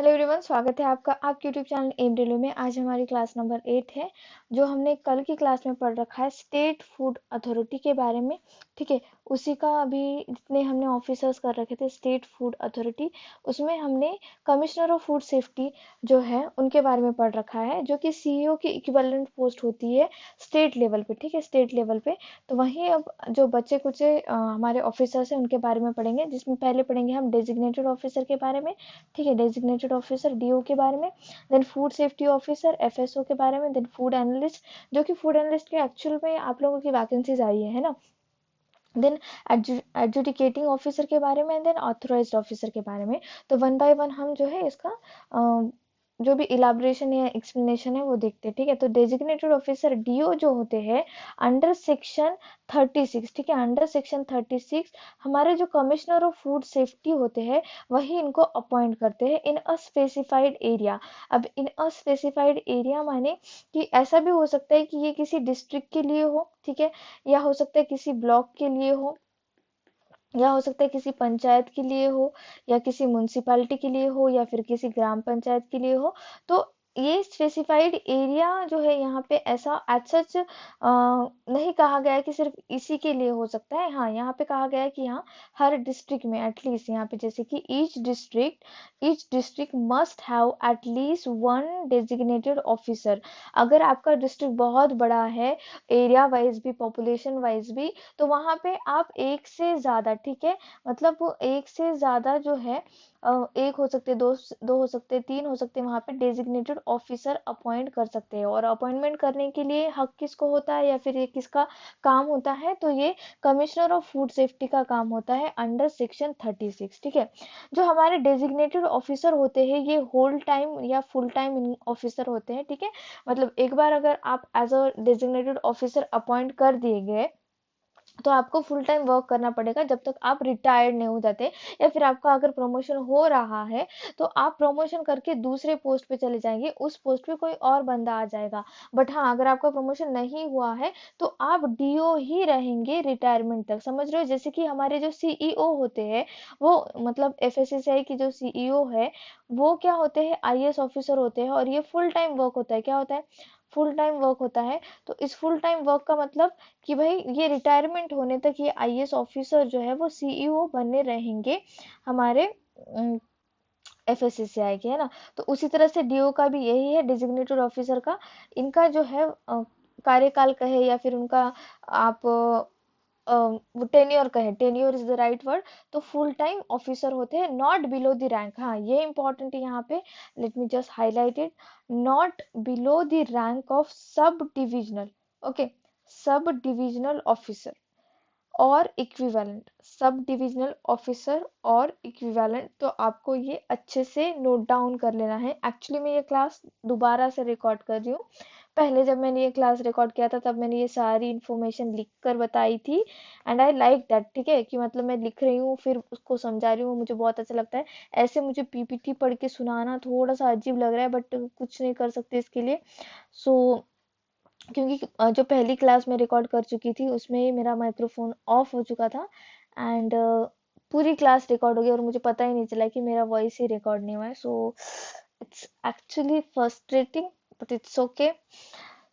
Hello everyone, स्वागत है आपका आपके यूट्यूब चैनल एम डेली में। आज हमारी क्लास नंबर 8 है। जो हमने कल की क्लास में पढ़ रखा है स्टेट फूड अथॉरिटी के बारे में। ठीक है, उसी का अभी जितने हमने ऑफिसर्स कर रखे थे स्टेट फूड अथॉरिटी, उसमें हमने कमिश्नर ऑफ फूड सेफ्टी जो है उनके बारे में पढ़ रखा है, जो कि सीईओ की इक्विवेलेंट पोस्ट होती है स्टेट लेवल पे। ठीक है, स्टेट लेवल पे। तो वहीं अब जो बच्चे कुछ हमारे ऑफिसर्स हैं उनके बारे में पढ़ेंगे, जिसमें पहले पढ़ेंगे हम डेजिग्नेटेड ऑफिसर के बारे में। ठीक है, डेजिग्नेटेड ऑफिसर डीओ के बारे में, then food safety officer FSO के बारे में, देन फूड एनालिस्ट, जो कि फूड एनालिस्ट के एक्चुअल में आप लोगों की वैकेंसीज आई है ना। देन एडजुडिकेटिंग ऑफिसर के बारे में, देन ऑथराइज्ड ऑफिसर के बारे में। तो वन बाय वन हम जो है इसका जो भी इलाबोरेशन या एक्सप्लेनेशन है वो देखते हैं। ठीक है, तो डेजिग्नेटेड ऑफिसर डीओ जो होते हैं अंडर सेक्शन 36। ठीक है, अंडर सेक्शन 36 हमारे जो कमिश्नर ऑफ फूड सेफ्टी होते हैं वही इनको अपॉइंट करते हैं इन अ स्पेसिफाइड एरिया। अब इन अ स्पेसिफाइड एरिया माने कि ऐसा भी हो सकता है कि ये किसी डिस्ट्रिक्ट के लिए हो, ठीक है, या हो सकता है किसी ब्लॉक के लिए हो, या हो सकता है किसी पंचायत के लिए हो, या किसी म्युनिसिपैलिटी के लिए हो, या फिर किसी ग्राम पंचायत के लिए हो। तो ये स्पेसिफाइड एरिया जो है यहाँ पे ऐसा एज सच नहीं कहा गया है कि सिर्फ इसी के लिए हो सकता है। हाँ, यहाँ पे कहा गया है कि हाँ, हर डिस्ट्रिक्ट में एटलीस्ट यहाँ पे जैसे कि each district must have at least one designated officer. अगर आपका डिस्ट्रिक्ट बहुत बड़ा है, एरिया वाइज भी पॉपुलेशन वाइज भी, तो वहां पे आप एक से ज्यादा, ठीक है, मतलब वो एक से ज्यादा जो है एक हो सकते, दो दो हो सकते, तीन हो सकते, वहां पे डेजिग्नेटेड ऑफिसर अपॉइंट कर सकते हैं। और अपॉइंटमेंट करने के लिए हक किसको होता है या फिर ये किसका काम होता है, तो ये कमिश्नर ऑफ फूड सेफ्टी का काम होता है अंडर सेक्शन 36। ठीक है, जो हमारे डेजिग्नेटेड ऑफिसर होते हैं ये होल टाइम या फुल टाइम ऑफिसर होते हैं। ठीक है, मतलब एक बार अगर आप as a designated officer appoint कर दिए गए तो आपको फुल टाइम वर्क करना पड़ेगा जब तक आप रिटायर्ड नहीं हो जाते, या फिर आपका अगर प्रमोशन हो रहा है तो आप प्रमोशन करके दूसरे पोस्ट पे चले जाएंगे, उस पोस्ट पे कोई और बंदा आ जाएगा। बट हाँ, अगर आपका प्रमोशन नहीं हुआ है तो आप डीओ ही रहेंगे रिटायरमेंट तक। समझ रहे हो, जैसे कि हमारे जो सीईओ होते हैं वो, मतलब एफएसएसआई की जो सीईओ है वो क्या होते हैं, आईएएस ऑफिसर होते हैं, और ये फुल टाइम वर्क होता है। क्या होता है, फुल टाइम वर्क होता है। तो इस फुल टाइम वर्क का मतलब कि भाई ये रिटायरमेंट होने तक ये आईएएस ऑफिसर जो है वो सीईओ बने रहेंगे हमारे एफएससीआई के, है ना। तो उसी तरह से डीओ का भी यही है, डेजिग्नेटेड ऑफिसर का। इनका जो है कार्यकाल कहे या फिर उनका आप वो टेन्योर कहे, tenure is the right word. तो फुल टाइम ऑफिसर होते हैं, नॉट बिलो द रैंक। हाँ, ये इंपॉर्टेंट है यहाँ पे, late me just highlight it, not below the rank of sub divisional. Okay, सब डिविजनल ऑफिसर और इक्विवेलेंट, सब डिविजनल ऑफिसर और इक्विवेलेंट। तो आपको ये अच्छे से नोट डाउन कर लेना है। एक्चुअली मैं ये क्लास दोबारा से रिकॉर्ड कर रही हूँ। पहले जब मैंने ये क्लास रिकॉर्ड किया था तब मैंने ये सारी इन्फॉर्मेशन लिख कर बताई थी, एंड आई लाइक दैट। ठीक है, कि मतलब मैं लिख रही हूँ फिर उसको समझा रही हूँ, मुझे बहुत अच्छा लगता है। ऐसे मुझे पीपीटी पढ़ के सुनाना थोड़ा सा अजीब लग रहा है, बट कुछ नहीं कर सकते इसके लिए। सो क्योंकि जो पहली क्लास में रिकॉर्ड कर चुकी थी उसमें ही मेरा माइक्रोफोन ऑफ हो चुका था, एंड पूरी क्लास रिकॉर्ड हो गई और मुझे पता ही नहीं चला कि मेरा वॉइस ही रिकॉर्ड नहीं हुआ है। So it's actually frustrating, but it's okay.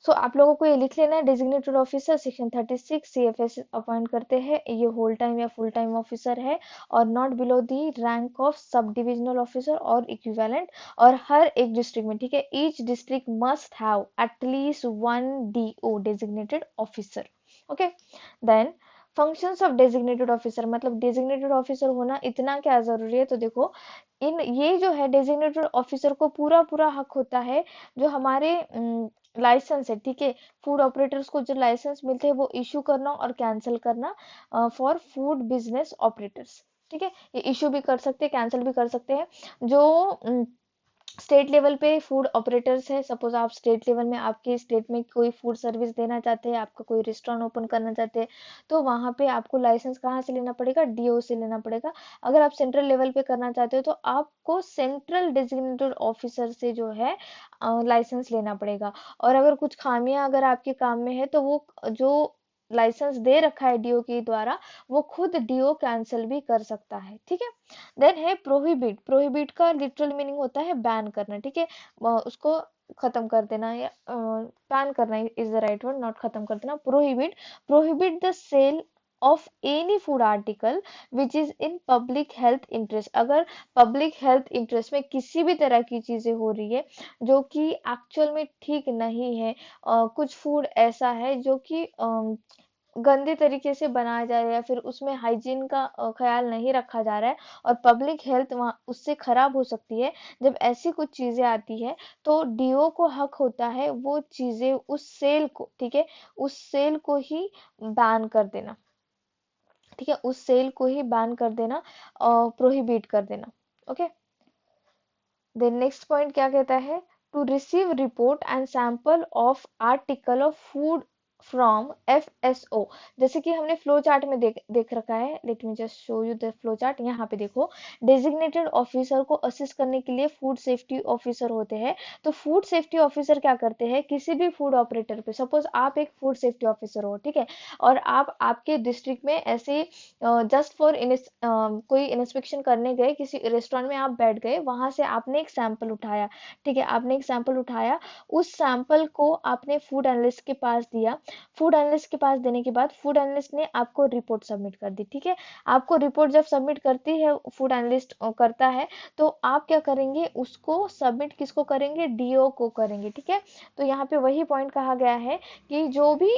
So आप लोगों को ये लिख लेना है, designated officer section 36 CFS appoint करते हैं, ये होल टाइम या फुल टाइम ऑफिसर है, और not below the rank of sub divisional officer और इक्विवेलेंट, और हर एक डिस्ट्रिक्ट में, ठीक है, each district must have at least one DO designated officer. Okay, then functions of designated officer, मतलब डेजिग्नेटेड ऑफिसर होना इतना क्या जरूरी है। तो देखो, इन ये जो है डेजिग्नेटेड ऑफिसर को पूरा पूरा हक होता है जो हमारे लाइसेंस है, ठीक है, फूड ऑपरेटर्स को जो लाइसेंस मिलते हैं वो इशू करना और कैंसिल करना फॉर फूड बिजनेस ऑपरेटर्स। ठीक है, ये इशू भी कर सकते हैं, कैंसिल भी कर सकते हैं। जो स्टेट लेवल पे फूड ऑपरेटर्स है, सपोज आप स्टेट लेवल में, आपके स्टेट में कोई फूड सर्विस देना चाहते हैं, आपका कोई रेस्टोरेंट ओपन करना चाहते हैं, तो वहां पे आपको लाइसेंस कहाँ से लेना पड़ेगा, डीओ से लेना पड़ेगा। अगर आप सेंट्रल लेवल पे करना चाहते हो तो आपको सेंट्रल डेजिग्नेटेड ऑफिसर से जो है लाइसेंस लेना पड़ेगा। और अगर कुछ खामियां अगर आपके काम में है तो वो जो लाइसेंस दे रखा है डीओ के द्वारा, वो खुद डीओ कैंसिल भी कर सकता है, ठीक है। देन है प्रोहिबिट। प्रोहिबिट का लिटरल मीनिंग होता है बैन करना, ठीक है, उसको खत्म कर देना, या बैन करना is the right word, not खत्म कर देना। Prohibit, prohibit the sale of any food article which is in public health interest. अगर पब्लिक हेल्थ इंटरेस्ट में किसी भी तरह की चीजें हो रही है जो कि एक्चुअल में ठीक नहीं है, कुछ फूड ऐसा है जो कि गंदे तरीके से बनाया जा रहा है, या फिर उसमें हाइजीन का ख्याल नहीं रखा जा रहा है, और पब्लिक हेल्थ वहाँ उससे खराब हो सकती है। जब ऐसी कुछ चीजें आती है तो डीओ को हक होता है वो चीजें, उस सेल को, ठीक है, उस सेल को ही बैन कर देना, ठीक है, उस सेल को ही बैन कर देना, प्रोहिबिट कर देना। ओके, देन नेक्स्ट पॉइंट क्या कहता है, to receive report and sample of article of food from FSO. जैसे कि हमने फ्लो चार्ट में देख रखा है, let me just show you the flow chart. यहाँ पे देखो, डेजिग्नेटेड ऑफिसर को असिस्ट करने के लिए फूड सेफ्टी ऑफिसर होते हैं। तो फूड सेफ्टी ऑफिसर क्या करते हैं, किसी भी फूड ऑपरेटर पे, सपोज आप एक फूड सेफ्टी ऑफिसर हो, ठीक है, और आप आपके डिस्ट्रिक्ट में ऐसे जस्ट फॉर कोई इंस्पेक्शन करने गए, किसी रेस्टोरेंट में आप बैठ गए, वहां से आपने एक सैंपल उठाया, ठीक है, आपने एक सैंपल उठाया, उस सैंपल को आपने फूड एनालिस्ट के पास दिया। फूड एनालिस्ट के पास देने के बाद फूड एनालिस्ट ने आपको रिपोर्ट सबमिट कर दी, ठीक है। आपको रिपोर्ट जब सबमिट करती है, फूड एनालिस्ट करता है, तो आप क्या करेंगे, उसको सबमिट किसको करेंगे, डीओ को करेंगे, ठीक है। तो यहाँ पे वही पॉइंट कहा गया है कि जो भी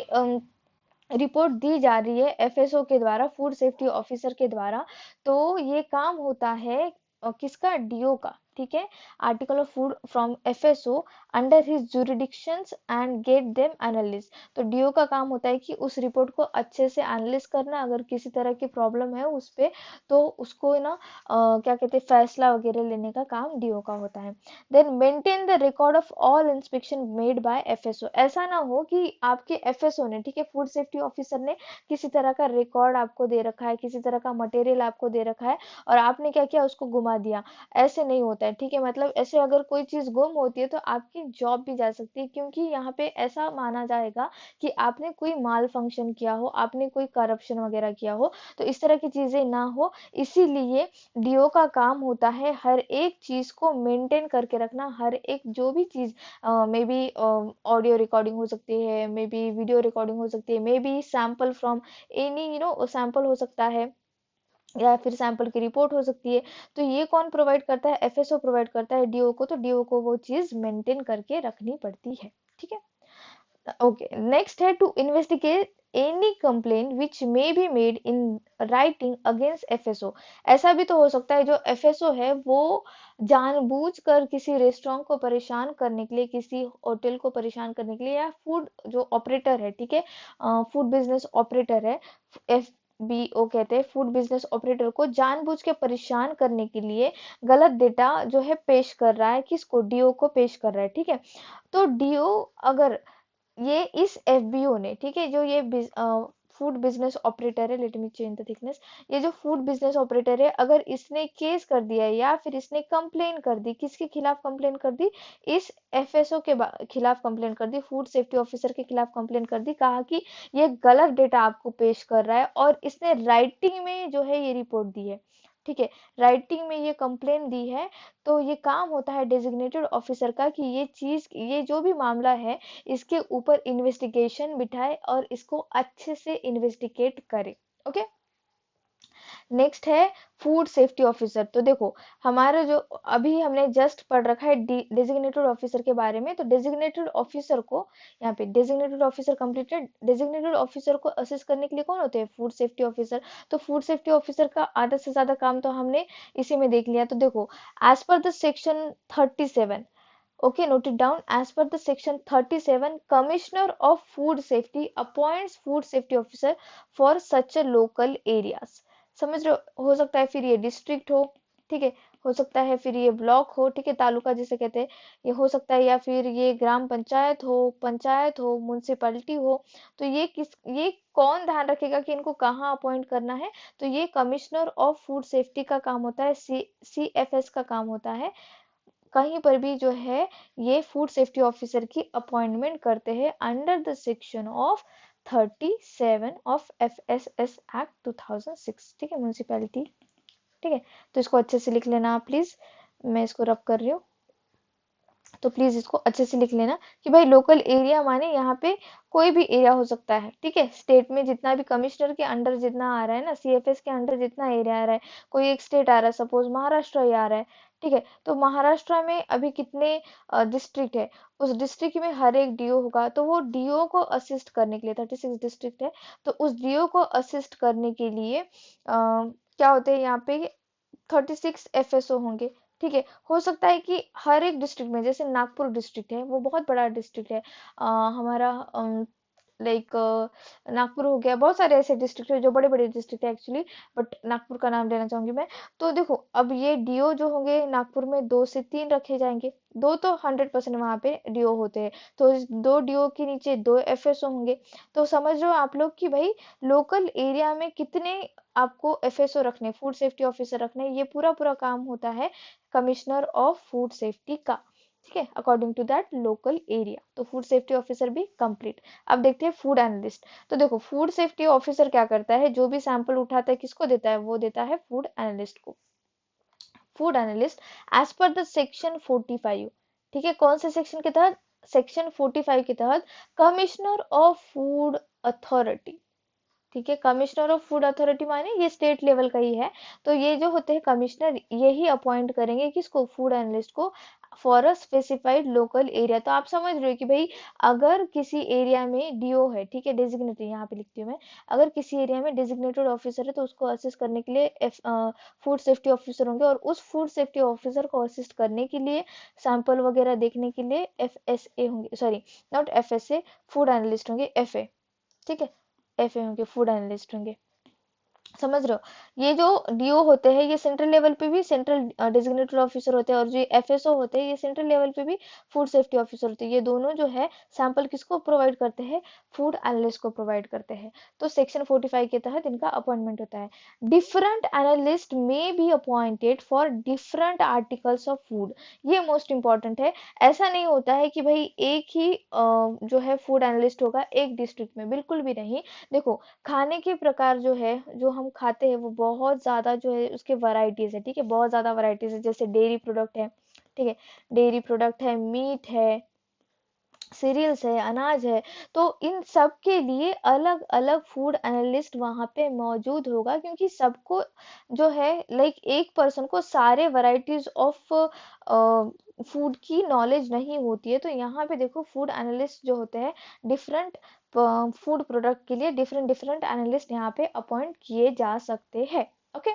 रिपोर्ट दी जा रही है एफएसओ के द्वारा, फूड सेफ्टी ऑफिसर के द्वारा, तो ये काम होता है किसका, डीओ का, ठीक है। Article of food from FSO under his jurisdictions and get them analyse. तो डीओ का काम होता है कि उस रिपोर्ट को अच्छे से एनालिस करना, अगर किसी तरह की प्रॉब्लम है उस पे, तो उसको ना क्या कहते हैं, फैसला वगैरह लेने का काम डीओ का होता है। Then maintain the record of all inspection made by FSO. ऐसा ना हो कि आपके एफएसओ ने, ठीक है, फूड सेफ्टी ऑफिसर ने किसी तरह का रिकॉर्ड आपको दे रखा है, किसी तरह का मटेरियल आपको दे रखा है, और आपने क्या किया, उसको घुमा दिया। ऐसे नहीं होता है, ठीक है, मतलब ऐसे अगर कोई चीज गुम होती है तो आपकी जॉब भी जा सकती है, क्योंकि यहाँ पे ऐसा माना जाएगा कि आपने कोई माल फंक्शन किया हो, आपने कोई करप्शन वगैरह किया हो। तो इस तरह की चीजें ना हो, इसीलिए डीओ का काम होता है हर एक चीज को मेंटेन करके रखना। हर एक जो भी चीज, मे बी ऑडियो रिकॉर्डिंग हो सकती है, मे बी वीडियो रिकॉर्डिंग हो सकती है, may B sample from any sample हो सकता है, या फिर सैंपल की रिपोर्ट हो सकती है। तो ये कौन प्रोवाइड करता है, एफएसओ प्रोवाइड करता है डीओ को। तो डीओ को वो चीज मेंटेन करके रखनी पड़ती है, ठीक है। ओके, नेक्स्ट है to investigate any complain which may be made in writing against FSO. ऐसा भी तो हो सकता है जो एफएसओ है वो जानबूझकर किसी रेस्टोरेंट को परेशान करने के लिए, किसी होटल को परेशान करने के लिए, या फूड जो ऑपरेटर है, ठीक है, फूड बिजनेस ऑपरेटर है, एफ बीओ कहते हैं, फूड बिजनेस ऑपरेटर को जानबूझ के परेशान करने के लिए गलत डेटा जो है पेश कर रहा है, किसको, डीओ को पेश कर रहा है, ठीक है। तो डीओ, अगर ये इस एफबीओ ने, ठीक है, जो ये फूड बिजनेस ऑपरेटर है, let me change the thickness, ये जो फूड बिजनेस ऑपरेटर है, अगर इसने केस कर दिया है या फिर इसने कंप्लेन कर दी, किसके खिलाफ कंप्लेन कर दी, इस एफएसओ के खिलाफ कंप्लेन कर दी, फूड सेफ्टी ऑफिसर के खिलाफ कंप्लेन कर दी, कहा कि ये गलत डेटा आपको पेश कर रहा है, और इसने राइटिंग में जो है ये रिपोर्ट दी है, ठीक है, राइटिंग में ये कंप्लेन दी है, तो ये काम होता है डेजिग्नेटेड ऑफिसर का कि ये चीज, ये जो भी मामला है, इसके ऊपर इन्वेस्टिगेशन बिठाए और इसको अच्छे से इन्वेस्टिगेट करे। ओके, नेक्स्ट है फूड सेफ्टी ऑफिसर। तो देखो, हमारा जो अभी हमने जस्ट पढ़ रखा है डेजिग्नेटेड ऑफिसर के बारे में, तो डेजिग्नेटेड ऑफिसर को, यहाँ पे designated officer completed, designated officer को असिस्ट करने के लिए कौन होते हैं, फूड सेफ्टी ऑफिसर। तो फूड सेफ्टी ऑफिसर का आधा से ज्यादा काम तो हमने इसी में देख लिया। तो देखो, as per the section 37, okay, note it down, as per the section 37, commissioner of food safety appoints food safety officer for such a local areas। समझ रहे हो सकता है फिर ये डिस्ट्रिक्ट हो, ठीक है, हो सकता है फिर ये ब्लॉक हो, ठीक है, तालुका जिसे कहते हैं, ये हो सकता है, या फिर ये ग्राम पंचायत हो, पंचायत हो, म्युनिसिपैलिटी हो। तो ये कौन ध्यान रखेगा कि इनको कहाँ अपॉइंट करना है, तो ये कमिश्नर ऑफ फूड सेफ्टी का काम होता है, सीएफएस का काम होता है। कहीं पर भी जो है ये फूड सेफ्टी ऑफिसर की अपॉइंटमेंट करते हैं under the section of 37 of FSS act 2006, ठीक है, म्यूनिसिपैलिटी, ठीक है। तो इसको अच्छे से लिख लेना आप प्लीज, मैं इसको रब कर रही हूँ, तो प्लीज इसको अच्छे से लिख लेना कि भाई लोकल एरिया माने यहाँ पे कोई भी एरिया हो सकता है, ठीक है। स्टेट में जितना भी कमिश्नर के अंडर जितना आ रहा है ना, CFS के अंडर जितना एरिया आ रहा है, कोई एक स्टेट आ रहा है, सपोज महाराष्ट्र ही आ रहा है, ठीक है। तो महाराष्ट्र में अभी कितने डिस्ट्रिक्ट है, उस डिस्ट्रिक्ट में हर एक DO होगा, तो वो DO को असिस्ट करने के लिए 36 डिस्ट्रिक्ट है, तो उस DO को असिस्ट करने के लिए क्या होते हैं यहाँ पे 36 FSO होंगे, ठीक है। हो सकता है कि हर एक डिस्ट्रिक्ट में, जैसे नागपुर डिस्ट्रिक्ट है, वो बहुत बड़ा डिस्ट्रिक्ट है, हमारा लाइक नागपुर हो गया, बहुत सारे ऐसे डिस्ट्रिक्ट है जो बड़े बड़े डिस्ट्रिक्ट है एक्चुअली, बट नागपुर का नाम लेना चाहूंगी मैं। तो देखो अब ये DO जो होंगे नागपुर में 2 से 3 रखे जाएंगे, दो तो 100% वहां पे DO होते हैं, तो इस 2 DO के नीचे 2 FSO होंगे। तो समझ रहे हो आप लोग कि भाई लोकल एरिया में कितने आपको FSO रखने, फूड सेफ्टी ऑफिसर रखने, ये पूरा पूरा काम होता है कमिश्नर ऑफ फूड सेफ्टी का, ठीक है, according to that local area. तो फूड सेफ्टी ऑफिसर भी कंप्लीट। अब देखते हैं फूड एनालिस्ट। तो देखो फूड सेफ्टी ऑफिसर क्या करता है, जो भी सैंपल उठाता है किसको देता है, वो देता है फूड एनालिस्ट को। Food analyst as per the section 45, ठीक है, कौन से सेक्शन के तहत, सेक्शन 45 के तहत, कमिश्नर ऑफ फूड अथॉरिटी, ठीक है। कमिश्नर ऑफ फूड अथॉरिटी माने ये स्टेट लेवल का ही है, तो ये जो होते हैं कमिश्नर, यही अपॉइंट करेंगे किसको, फूड एनालिस्ट को, for a specified local area. तो आप समझ रहे हो कि भाई अगर किसी एरिया में DO है, ठीक है, डेजिग्नेटेड, यहाँ पे लिखती हूँ मैं, अगर किसी एरिया में डेजिग्नेटेड ऑफिसर है तो उसको असिस्ट करने के लिए फूड सेफ्टी ऑफिसर होंगे, और उस फूड सेफ्टी ऑफिसर को असिस्ट करने के लिए, सैंपल वगैरह देखने के लिए FSA होंगे, sorry not FSA, food analyst होंगे, FA, ठीक है, FA होंगे, फूड एनालिस्ट होंगे। समझ रहे हो, ये जो DO होते हैं ये सेंट्रल लेवल पे भी सेंट्रल डेजिग्नेटेड ऑफिसर होते हैं, और जो FSO होते हैं ये सेंट्रल लेवल पे भी फूड सेफ्टी ऑफिसर होते हैं। ये दोनों जो है सैंपल किसको प्रोवाइड करते हैं, फूड एनालिस्ट को प्रोवाइड करते हैं। तो सेक्शन 45 के तहत इनका अपॉइंटमेंट होता है। डिफरेंट एनालिस्ट में be appointed for different articles of food, ये मोस्ट इंपॉर्टेंट है। ऐसा नहीं होता है कि भाई एक ही जो है फूड एनालिस्ट होगा एक डिस्ट्रिक्ट में, बिल्कुल भी नहीं। देखो खाने के प्रकार जो है, जो हम खाते हैं वो बहुत ज़्यादा जो है उसके वैरायटीज़ है, ठीक है, बहुत ज़्यादा वैरायटीज़ है, जैसे डेयरी प्रोडक्ट है, ठीक है, डेयरी प्रोडक्ट है, मीट है, सीरियल्स है, अनाज है। तो इन सब के लिए अलग अलग फूड एनालिस्ट वहां पे मौजूद होगा, क्योंकि सबको जो है लाइक एक पर्सन को सारे वैरायटीज ऑफ फूड की नॉलेज नहीं होती है। तो यहाँ पे देखो फूड एनालिस्ट जो होते हैं डिफरेंट फूड प्रोडक्ट के लिए डिफरेंट डिफरेंट एनालिस्ट यहाँ पे अपॉइंट किए जा सकते हैं। Okay,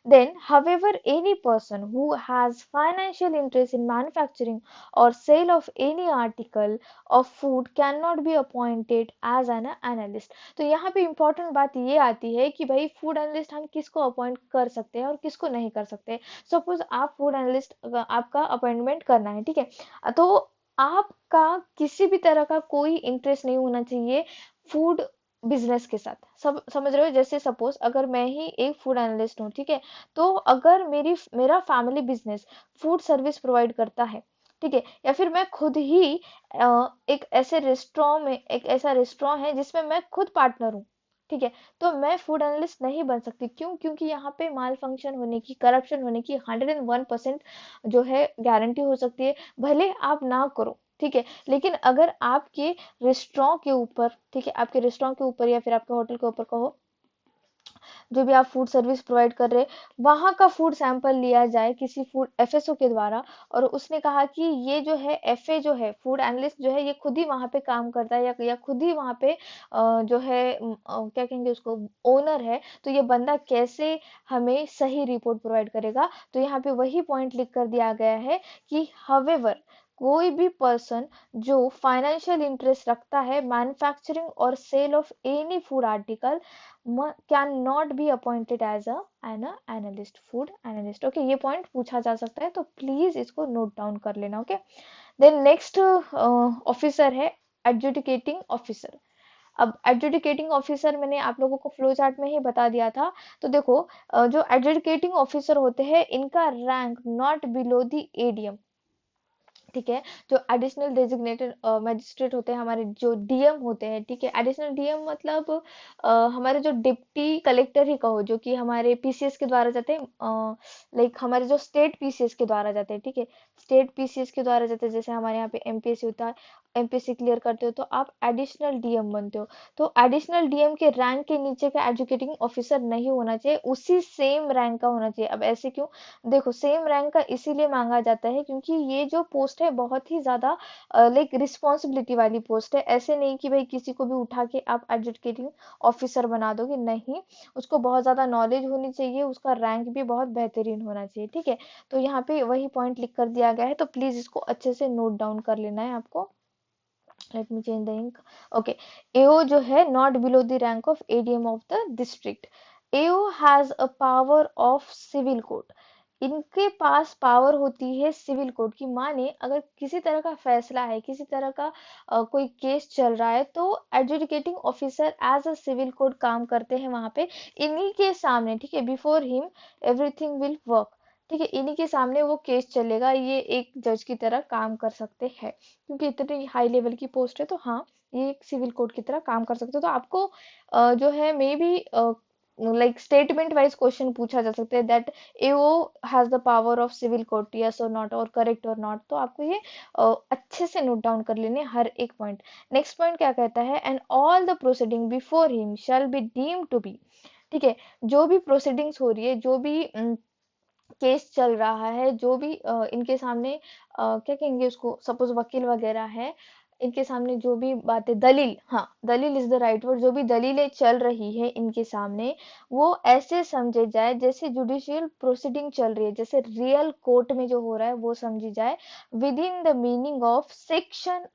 then, however, any person who has financial interest in manufacturing or sale of any article of food cannot be appointed as an analyst. तो यहाँ पे important बात ये आती है कि भाई फूड एनालिस्ट हम किसको अपॉइंट कर सकते हैं और किसको नहीं कर सकते। सपोज आप फूड एनालिस्ट, आपका अपॉइंटमेंट करना है, ठीक है, तो आपका किसी भी तरह का कोई इंटरेस्ट नहीं होना चाहिए फूड बिजनेस के साथ। सब समझ रहे हो, जैसे सपोज अगर मैं ही एक फूड एनालिस्ट हूँ, ठीक है, तो अगर मेरा family business food service provide करता है, ठीक है, या फिर मैं खुद ही एक ऐसे रेस्टोरेंट में, एक ऐसा रेस्टोरेंट है जिसमें मैं खुद पार्टनर हूँ, ठीक है, तो मैं फूड एनालिस्ट नहीं बन सकती। क्यों? क्योंकि यहाँ पे माल फंक्शन होने की, करप्शन होने की 101% जो है गारंटी हो सकती है, भले आप ना करो, ठीक है, लेकिन अगर आपके रेस्टोरेंट के ऊपर, ठीक है, आपके रेस्टोरेंट के ऊपर या फिर आपके होटल के ऊपर कहो, जो भी आप फूड सर्विस प्रोवाइड कर रहे हैं, वहां का फूड सैंपल लिया जाए किसी फूड FSO के द्वारा, और उसने कहा कि ये जो है FA जो है फूड एनालिस्ट जो है ये खुद ही वहां पे काम करता है, या खुद ही वहां पे जो है क्या कहेंगे उसको, ओनर है, तो ये बंदा कैसे हमें सही रिपोर्ट प्रोवाइड करेगा। तो यहाँ पे वही पॉइंट लिख कर दिया गया है कि हवेवर कोई भी पर्सन जो फाइनेंशियल इंटरेस्ट रखता है मैन्युफैक्चरिंग और sale of any food article can not be appointed as an analyst, food analyst. Okay, ये पॉइंट पूछा जा सकता है, तो प्लीज इसको नोट डाउन कर लेना। ओके, देन नेक्स्ट ऑफिसर है एडजुडिकेटिंग ऑफिसर। अब एडजुडिकेटिंग ऑफिसर मैंने आप लोगों को फ्लो चार्ट में ही बता दिया था। तो देखो जो एडजुडिकेटिंग ऑफिसर होते हैं इनका rank not below the ADM, ठीक है। जो एडिशनल डेजिग्नेटेड मजिस्ट्रेट होते हैं हमारे, जो डीएम होते हैं, ठीक है। एडिशनल डीएम मतलब हमारे जो डिप्टी कलेक्टर ही कहो, जो कि हमारे पीसीएस के द्वारा जाते हैं, लाइक हमारे जो स्टेट पीसीएस के द्वारा जाते हैं, ठीक है। स्टेट पीसीएस के द्वारा जाते हैं, जैसे हमारे यहाँ पे एमपीएससी होता है, एमपीएससी क्लियर करते हो तो आप एडिशनल डीएम बनते हो। तो एडिशनल डीएम के रैंक के नीचे का एजुकेटिंग ऑफिसर नहीं होना चाहिए, उसी सेम रैंक का होना चाहिए। अब ऐसे क्यों? देखो, सेम रैंक का इसीलिए मांगा जाता है क्योंकि ये जो पोस्ट है बहुत ही ज्यादा लाइक रिस्पॉन्सिबिलिटी वाली पोस्ट है। ऐसे नहीं कि भाई किसी को भी उठा के आप एडजुकेटिंग ऑफिसर बना दोगे, नहीं। उसको बहुत ज्यादा नॉलेज होनी चाहिए, उसका रैंक भी बहुत बेहतरीन होना चाहिए, ठीक है। तो यहाँ पे वही पॉइंट लिख कर दिया गया है, तो प्लीज इसको अच्छे से नोट डाउन कर लेना है आपको। Let me change the ink. Okay. AO जो है not below the rank of ADM of the district. AO has a power of civil court. इनके पास पावर होती है सिविल कोर्ट की। माने अगर किसी तरह का फैसला है, किसी तरह का कोई केस चल रहा है, तो adjudicating officer as a civil court काम करते हैं वहां पे, इन्हीं के सामने, ठीक है। Before him everything will work, ठीक है। इन्हीं के सामने वो केस चलेगा, ये एक जज की तरह काम कर सकते हैं क्योंकि इतनी हाई लेवल की पोस्ट है। तो हाँ, ये एक सिविल कोर्ट की तरह काम कर सकते हो। तो आपको जो है may be like statement wise question पूछा जा सकता है that AO has the power of civil court, yes और नॉट, और करेक्ट और नॉट। तो आपको ये अच्छे से नोट डाउन कर लेने हर एक पॉइंट। नेक्स्ट पॉइंट क्या कहता है? And all the proceeding before him shall be deemed to be, ठीक है। जो भी प्रोसीडिंग्स हो रही है, जो भी केस चल रहा है, जो भी इनके सामने क्या कहेंगे उसको, सपोज वकील वगैरह है, इनके सामने जो भी बातें, दलील, हाँ, दलील इज द राइट वर्ड, जो भी दलीलें चल रही है इनके सामने, वो ऐसे समझे जाए जैसे जुडिशियल प्रोसीडिंग चल रही है, जैसे रियल कोर्ट में जो हो रहा है वो समझी जाए, with in the meaning of section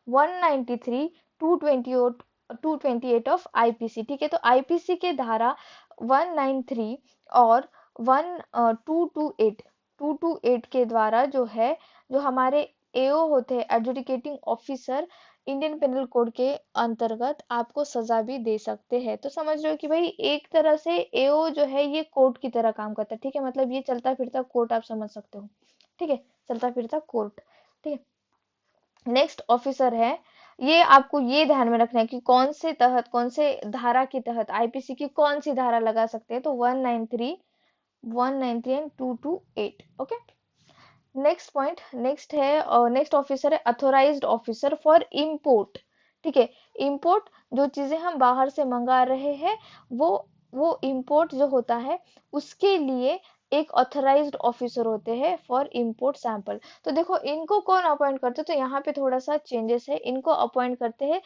193, 228, 228 of IPC, ठीक है। तो आईपीसी के धारा 193 और 228 के द्वारा जो है, जो हमारे एओ होते हैं, adjudicating officer, Indian penal code के अंतर्गत आपको सजा भी दे सकते हैं। तो समझ रहे हो कि भाई एक तरह से एओ जो है ये कोर्ट की तरह काम करता है, ठीक है। मतलब ये चलता फिरता कोर्ट आप समझ सकते हो, ठीक है। चलता फिरता कोर्ट, ठीक है। नेक्स्ट ऑफिसर है, ये आपको ये ध्यान में रखना है कि कौन से तहत, कौन से धारा के तहत, आईपीसी की कौन सी धारा लगा सकते हैं। तो 193, 193 and 228, okay. Next point, next है, और नेक्स्ट ऑफिसर है अथोराइज्ड ऑफिसर फॉर इंपोर्ट, ठीक है। इंपोर्ट, जो चीजें हम बाहर से मंगा रहे हैं, वो वो इंपोर्ट जो होता है उसके लिए एक ऑथराइज्ड ऑफिसर होते हैं फॉर इंपोर्ट सैंपल। तो देखो इनको कौन अपॉइंट करते हैं, तो यहाँ पे थोड़ा सा चेंजेस है। इनको अपॉइंट करते हैं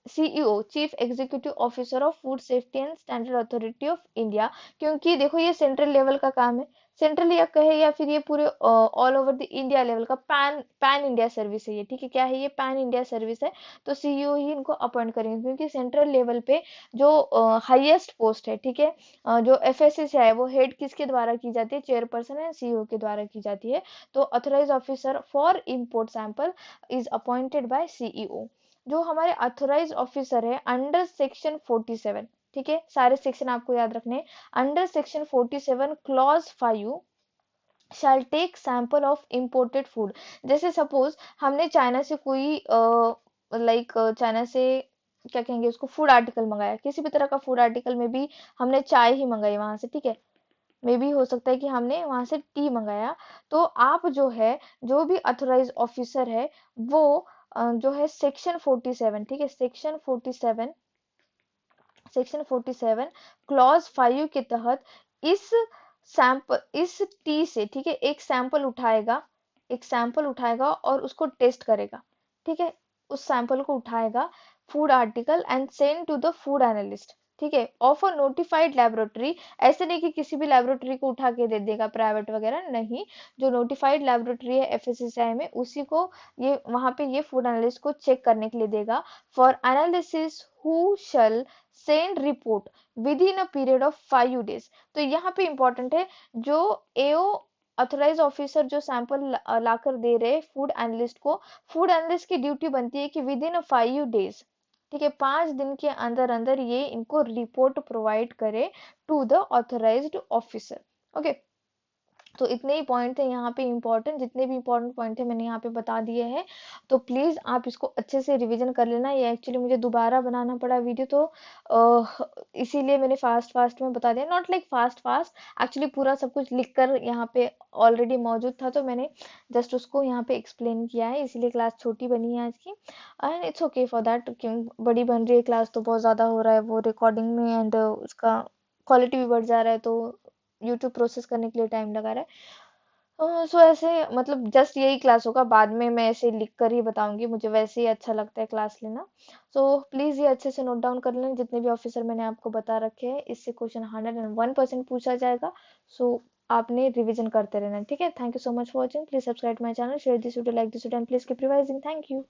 CEO, chief executive officer of food safety and standard authority of India, क्योंकि देखो ये सेंट्रल लेवल का काम है। सेंट्रल या कहे या फिर ये पूरे all over the India level का पैन पैन इंडिया सर्विस है ये, ठीक है। क्या है ये? पैन इंडिया सर्विस है। तो सीईओ ही इनको अपॉइंट करेंगे क्योंकि सेंट्रल लेवल पे जो हाईएस्ट पोस्ट है, ठीक है, जो एफएससी है, वो हेड किसके द्वारा की जाती है? चेयरपर्सन एंड सीईओ के द्वारा की जाती है। तो authorise officer for import sample is appointed by CEO. जो हमारे ऑथराइज ऑफिसर है अंडर सेक्शन 47, ठीक है, सारे सेक्शन आपको याद रखने। Under section 47 clause 5 shall take sample of imported food. जैसे सपोज हमने चाइना से कोई लाइक चाइना से क्या कहेंगे उसको, फूड आर्टिकल मंगाया, किसी भी तरह का फूड आर्टिकल में भी हमने चाय ही मंगाई वहां से, ठीक है। मे भी हो सकता है कि हमने वहां से टी मंगाया। तो आप जो है, जो भी अथोराइज ऑफिसर है, वो जो है सेक्शन 47, ठीक है, सेक्शन 47, सेक्शन 47 क्लॉज 5 के तहत इस सैंपल, इस टी से, ठीक है, एक सैंपल उठाएगा, एक सैंपल उठाएगा और उसको टेस्ट करेगा, ठीक है। उस सैंपल को उठाएगा, food article, and send to the food analyst, ठीक है, ऑफ अ नोटिफाइड लेबोरेटरी। ऐसे नहीं कि किसी भी लेबोरेटरी को उठा के दे देगा, प्राइवेट वगैरह नहीं। जो नोटिफाइड लेबोरेटरी है एफएसएसआई में, उसी को ये वहां पे ये फूड एनालिस्ट को चेक करने के लिए देगा for analysis, who shall send report with in a period of 5 days। तो यहाँ पे इंपॉर्टेंट है, जो एओ ऑथराइज ऑफिसर जो सैंपल लाकर दे रहे फूड एनालिस्ट को, फूड एनालिस्ट की ड्यूटी बनती है कि विद इन 5 days, ठीक है, 5 दिन के अंदर अंदर ये इनको रिपोर्ट प्रोवाइड करे to the authorised officer, okay. तो इतने ही पॉइंट थे यहाँ पे इम्पोर्टेंट, जितने भी इम्पोर्टेंट पॉइंट थे मैंने यहाँ पे बता दिए हैं। तो प्लीज़ आप इसको अच्छे से रिवीजन कर लेना। ये एक्चुअली मुझे दोबारा बनाना पड़ा वीडियो, तो इसीलिए मैंने फास्ट फास्ट में बता दिया, not like fast fast, actually पूरा सब कुछ लिख कर यहाँ पे ऑलरेडी मौजूद था, तो मैंने जस्ट उसको यहाँ पे एक्सप्लेन किया है, इसीलिए क्लास छोटी बनी है आज की। And it's okay for that, क्यों बड़ी बन रही है क्लास तो बहुत ज़्यादा हो रहा है वो रिकॉर्डिंग में, एंड उसका क्वालिटी भी बढ़ जा रहा है, तो यूट्यूब प्रोसेस करने के लिए टाइम लगा रहा है। सो ऐसे मतलब जस्ट यही क्लास होगा, बाद में मैं ऐसे लिख कर ही बताऊंगी, मुझे वैसे ही अच्छा लगता है क्लास लेना। सो प्लीज़ ये अच्छे से नोट डाउन कर लें, जितने भी ऑफिसर मैंने आपको बता रखे हैं, इससे क्वेश्चन 101% पूछा जाएगा। सो आपने रिवीजन करते रहना है, ठीक है। Thank you so much for watching, please subscribe my channel, share this video, like this video, and please keep revising. Thank you.